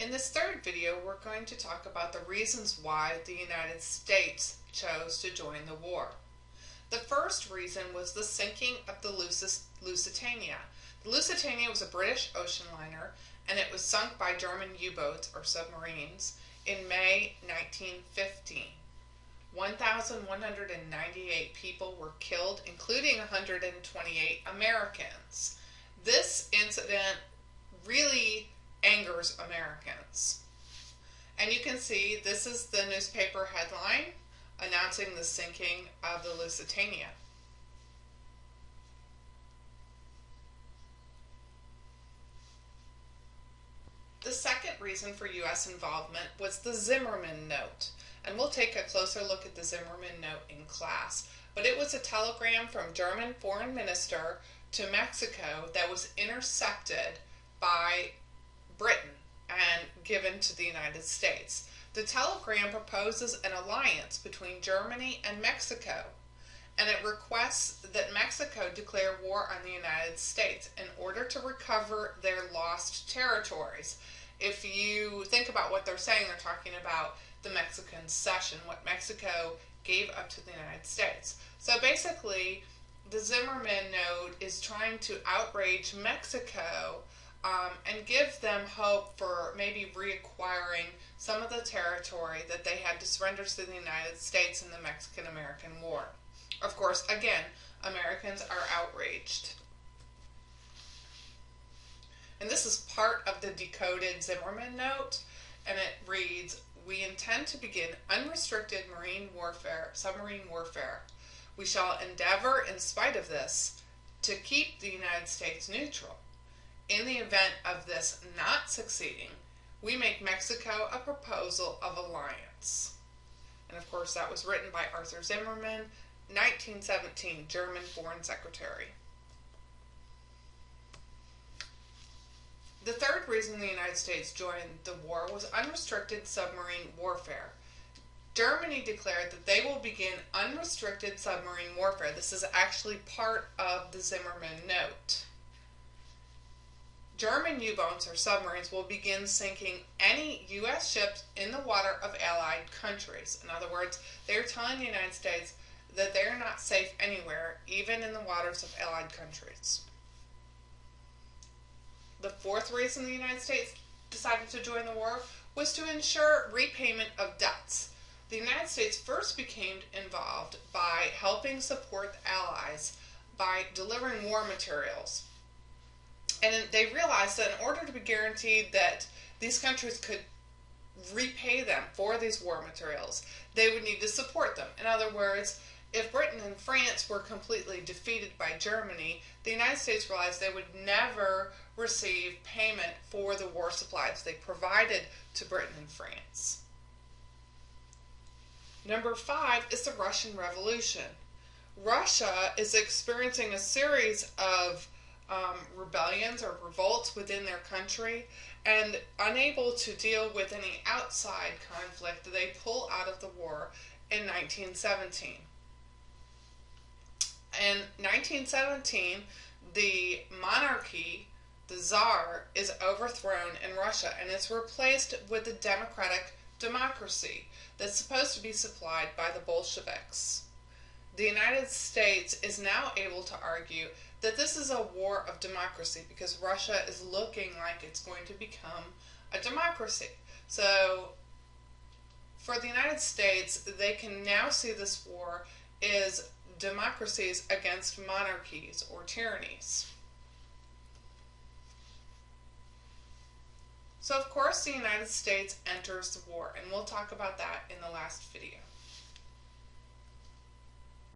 In this third video, we're going to talk about the reasons why the United States chose to join the war. The first reason was the sinking of the Lusitania. The Lusitania was a British ocean liner, and it was sunk by German U-boats or submarines in May 1915. 1,198 people were killed, including 128 Americans. This incident really angers Americans. And you can see this is the newspaper headline announcing the sinking of the Lusitania. The second reason for U.S. involvement was the Zimmerman Note. And we'll take a closer look at the Zimmerman Note in class. But it was a telegram from German foreign minister to Mexico that was intercepted by Britain and given to the United States. The telegram proposes an alliance between Germany and Mexico, and it requests that Mexico declare war on the United States in order to recover their lost territories. If you think about what they're saying, they're talking about the Mexican cession, what Mexico gave up to the United States. So basically, the Zimmerman Note is trying to outrage Mexico and give them hope for maybe reacquiring some of the territory that they had to surrender to the United States in the Mexican-American War. Of course, again, Americans are outraged. And this is part of the decoded Zimmerman Note, and it reads, "We intend to begin unrestricted marine warfare, submarine warfare. We shall endeavor, in spite of this, to keep the United States neutral. In the event of this not succeeding, we make Mexico a proposal of alliance." And of course, that was written by Arthur Zimmerman, 1917, German Foreign Secretary. The third reason the United States joined the war was unrestricted submarine warfare. Germany declared that they will begin unrestricted submarine warfare. This is actually part of the Zimmerman Note. German U-boats or submarines will begin sinking any U.S. ships in the water of Allied countries. In other words, they're telling the United States that they're not safe anywhere, even in the waters of Allied countries. The fourth reason the United States decided to join the war was to ensure repayment of debts. The United States first became involved by helping support the Allies by delivering war materials. And they realized that in order to be guaranteed that these countries could repay them for these war materials, they would need to support them. In other words, if Britain and France were completely defeated by Germany, the United States realized they would never receive payment for the war supplies they provided to Britain and France. Number 5 is the Russian Revolution. Russia is experiencing a series of rebellions or revolts within their country, and unable to deal with any outside conflict, they pull out of the war in 1917. In 1917, the monarchy, the Tsar, is overthrown in Russia, and it's replaced with a democratic democracy that's supposed to be supplied by the Bolsheviks. The United States is now able to argue that this is a war of democracy because Russia is looking like it's going to become a democracy. So for the United States, they can now see this war as democracies against monarchies or tyrannies. So of course the United States enters the war, and we'll talk about that in the last video.